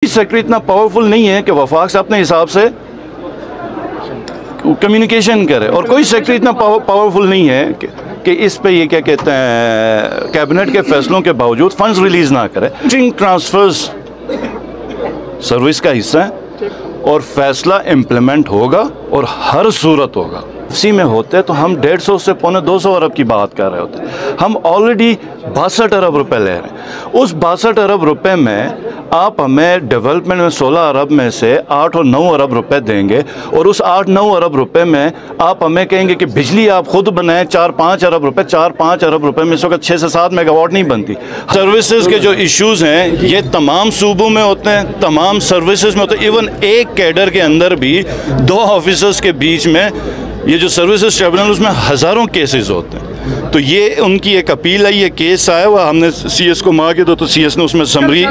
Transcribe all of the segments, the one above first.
Sector इतना powerful नहीं है कि वफाक से अपने हिसाब से कम्युनिकेशन करे, और कोई सेक्टर इतना पावरफुल नहीं है कि इस पे ये क्या कहते हैं कैबिनेट के फैसलों के बावजूद फंड्स रिलीज ना करे। ट्रांसफर्स सर्विस का हिस्सा है और फैसला इम्प्लीमेंट होगा और हर सूरत होगा। एफसी में होते तो हम 150 से पौने 200 अरब की बात कर रहे होते, हम ऑलरेडी 62 अरब रुपए ले रहे हैं। उस 62 अरब रुपए में आप हमें डेवलपमेंट में 16 अरब में से 8 और 9 अरब रुपए देंगे, और उस 8-9 अरब रुपए में आप हमें कहेंगे कि बिजली आप खुद बनाएं 4-5 अरब रुपए। 4-5 अरब रुपए में इस वक्त 6 से 7 मेगावाट नहीं बनती। सर्विसेज के जो इश्यूज हैं ये तमाम सूबों में होते हैं, तमाम सर्विसेज में होते हैं। इवन एक कैडर के अंदर भी 2 ऑफिसर्स के बीच में ये जो सर्विसेज ट्रिब्यूनल उसमें हज़ारों केसेस होते हैं। तो ये उनकी एक अपील है, ये केस आया हुआ, हमने सीएस को मांगे तो सीएस ने उसमें समरी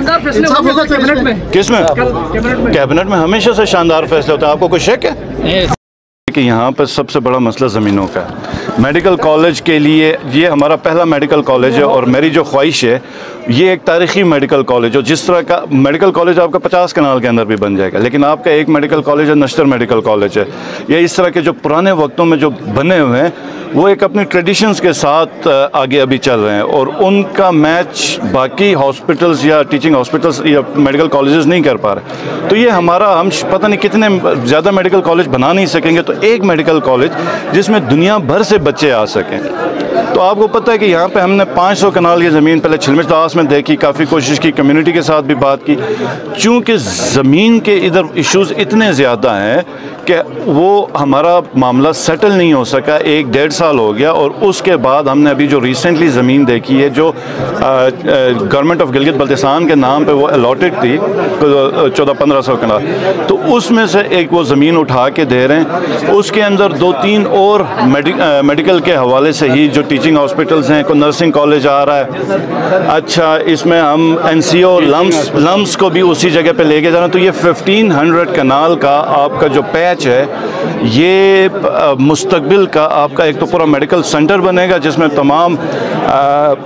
किस में कैबिनेट में हमेशा से शानदार फैसले होते हैं। आपको कोई शक है कि यहाँ पर सबसे बड़ा मसला ज़मीनों का है। मेडिकल कॉलेज के लिए ये हमारा पहला मेडिकल कॉलेज है, और मेरी जो ख्वाहिश है ये एक तारीख़ी मेडिकल कॉलेज हो। जिस तरह का मेडिकल कॉलेज आपका 50 कनाल के अंदर भी बन जाएगा, लेकिन आपका एक मेडिकल कॉलेज है, नश्तर मेडिकल कॉलेज है, या इस तरह के जो पुराने वक्तों में जो बने हुए हैं वो एक अपनी ट्रेडिशंस के साथ आगे अभी चल रहे हैं, और उनका मैच बाकी हॉस्पिटल्स या टीचिंग हॉस्पिटल्स या मेडिकल कॉलेजेस नहीं कर पा रहे। तो ये हमारा, हम पता नहीं कितने ज़्यादा मेडिकल कॉलेज बना नहीं सकेंगे, तो एक मेडिकल कॉलेज जिसमें दुनिया भर से बच्चे आ सकें। तो आपको पता है कि यहाँ पे हमने 500 कनाल की ज़मीन पहले छिलमिशदास में देखी, काफ़ी कोशिश की, कम्युनिटी के साथ भी बात की। चूँकि ज़मीन के इधर इश्यूज़ इतने ज़्यादा हैं कि वो हमारा मामला सेटल नहीं हो सका, 1-1.5 साल हो गया। और उसके बाद हमने अभी जो रिसेंटली ज़मीन देखी है जो गवर्नमेंट ऑफ गिलगित बल्तिस्तान के नाम पे वो अलॉटेड थी 1400-1500 कनाल, तो उसमें से एक वो ज़मीन उठा के दे रहे हैं। उसके अंदर 2-3 और मेडिकल के हवाले से ही जो टीचिंग हॉस्पिटल्स हैं, कोई नर्सिंग कॉलेज आ रहा है। अच्छा, इसमें हम NCO लम्स को भी उसी जगह पे लेके जा रहे हैं। तो ये 1500 कनाल का आपका जो पैच है, ये मुस्तकबिल का आपका एक तो पूरा मेडिकल सेंटर बनेगा जिसमें तमाम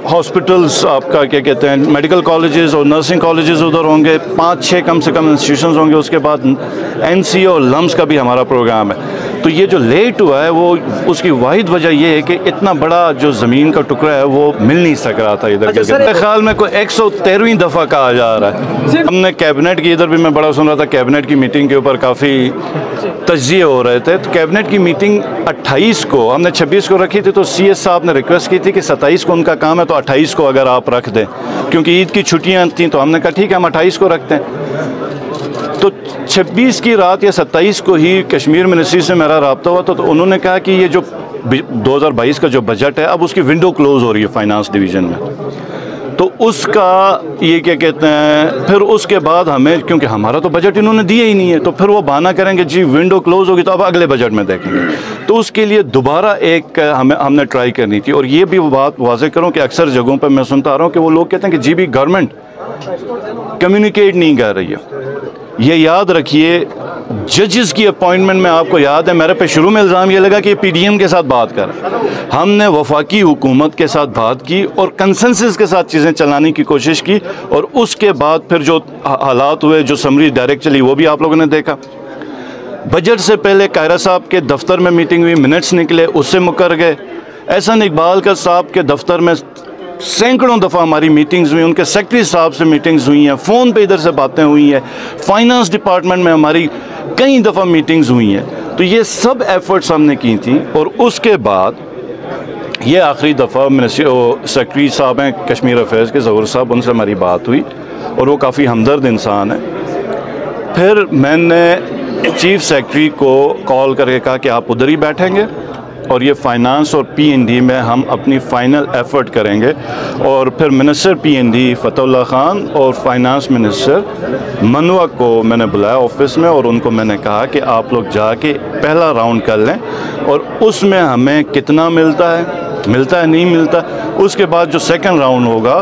हॉस्पिटल्स, आपका क्या कहते हैं मेडिकल कॉलेजेस और नर्सिंग कॉलेजेस उधर होंगे, 5-6 कम से कम इंस्टीट्यूशंस होंगे। उसके बाद NCO लम्स का भी हमारा प्रोग्राम है। तो ये जो लेट हुआ है वो उसकी वाहिद वजह ये है कि इतना बड़ा जो ज़मीन का टुकड़ा है वो मिल नहीं सक रहा था इधर के। मेरे ख्याल में कोई 113वीं दफ़ा कहा जा रहा है। हमने कैबिनेट की, इधर भी मैं बड़ा सुन रहा था, कैबिनेट की मीटिंग के ऊपर काफ़ी तज्ज़िये हो रहे थे। तो कैबिनेट की मीटिंग 28 को, हमने 26 को रखी थी, तो CS साहब ने रिक्वेस्ट की थी कि 27 को उनका काम है तो 28 को अगर आप रख दें, क्योंकि ईद की छुट्टियाँ थीं। तो हमने कहा ठीक है, हम 28 को रखते हैं। तो 26 की रात या 27 को ही कश्मीर मिनिस्ट्री से मेरा रब्ता हुआ, तो उन्होंने कहा कि ये जो 2022 का जो बजट है अब उसकी विंडो क्लोज़ हो रही है फाइनेंस डिवीज़न में, तो उसका ये क्या कहते हैं, फिर उसके बाद हमें, क्योंकि हमारा तो बजट इन्होंने दिया ही नहीं है, तो फिर वो बहाना करेंगे जी विंडो क्लोज़ होगी तो अब अगले बजट में देखेंगे। तो उसके लिए दोबारा एक हमने ट्राई करनी थी। और ये भी बात वाज़ेह करूँ कि अक्सर जगहों पर मैं सुनता आ रहा हूँ कि वो लोग कहते हैं कि जी भी गवर्नमेंट कम्युनिकेट नहीं कर रही है। ये याद रखिए, जजेस की अपॉइंटमेंट में आपको याद है मेरे पे शुरू में इल्ज़ाम ये लगा कि PDM के साथ बात कर, हमने वफाकी हुकूमत के साथ बात की और कंसेंसस के साथ चीज़ें चलाने की कोशिश की, और उसके बाद फिर जो हालात हुए, जो समरी डायरेक्ट चली, वो भी आप लोगों ने देखा। बजट से पहले कायरा साहब के दफ्तर में मीटिंग हुई, मिनट्स निकले, उससे मुकर गए। एहसन इकबाल का साहब के दफ्तर में सैकड़ों दफ़ा हमारी मीटिंग्स हुई, उनके सेक्रेटरी साहब से मीटिंग्स हुई हैं, फ़ोन पे इधर से बातें हुई हैं, फाइनेंस डिपार्टमेंट में हमारी कई दफ़ा मीटिंग्स हुई हैं। तो ये सब एफ़र्ट्स हमने की थी। और उसके बाद ये आखिरी दफ़ा सेक्रेटरी साहब हैं कश्मीर अफेयर्स के, ज़हूर साहब, उनसे हमारी बात हुई और वो काफ़ी हमदर्द इंसान है। फिर मैंने चीफ़ सेक्रेटरी को कॉल करके कहा कि आप उधर ही बैठेंगे और ये फाइनेंस और P&D में हम अपनी फ़ाइनल एफ़र्ट करेंगे। और फिर मिनिस्टर P&D फ़तहुल्लाह खान और फाइनेंस मिनिस्टर मनवा को मैंने बुलाया ऑफिस में, और उनको मैंने कहा कि आप लोग जाके पहला राउंड कर लें और उसमें हमें कितना मिलता है नहीं मिलता, उसके बाद जो सेकंड राउंड होगा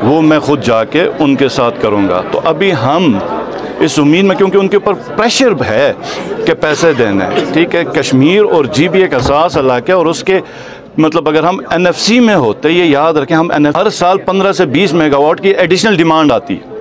वो मैं ख़ुद जाके उनके साथ करूँगा। तो अभी हम इस उम्मीद में, क्योंकि उनके ऊपर प्रेशर है कि पैसे देने हैं, ठीक है। कश्मीर और GB एक हसास इलाका है, और उसके मतलब अगर हम NFC में होते, ये याद रखें, हम हर साल 15 से 20 मेगावाट की एडिशनल डिमांड आती है।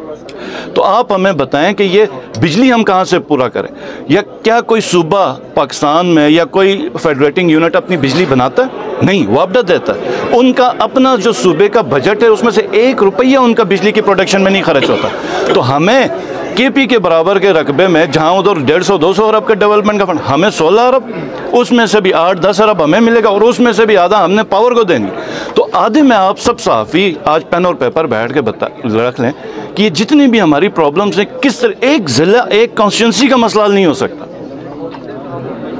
तो आप हमें बताएं कि ये बिजली हम कहाँ से पूरा करें, या क्या कोई सूबा पाकिस्तान में या कोई फेडरेटिंग यूनिट अपनी बिजली बनाता है? नहीं, वापडा देता है। उनका अपना जो सूबे का बजट है उसमें से 1 रुपया उनका बिजली की प्रोडक्शन में नहीं खर्च होता। तो हमें केपी के बराबर के रकबे में, जहाँ उधर 150-200 अरब का डेवलपमेंट का फंड, हमें 16 अरब, उसमें से भी 8-10 अरब हमें मिलेगा और उसमें से भी आधा हमने पावर को देंगे। तो आधे में आप सब सहाफ़ी आज पेन और पेपर बैठ के रख लें कि ये जितनी भी हमारी प्रॉब्लम्स हैं, किस तरह एक ज़िला एक कॉन्स्टिट्यूंसी का मसला नहीं हो सकता।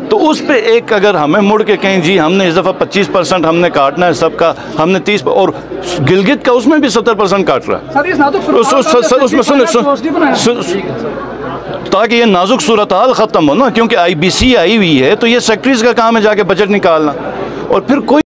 तो उस पे एक अगर हमें मुड़ के कहें जी हमने इस दफ़ा 25% हमने काटना है सबका, हमने 30, और गिलगित का उसमें भी 70% काट रहा है उसमें, ताकि ये नाजुक सूरत हाल ख़त्म हो ना, क्योंकि IBC आई हुई है तो ये सेक्रेटरीज का काम है जाके बजट निकालना, और फिर कोई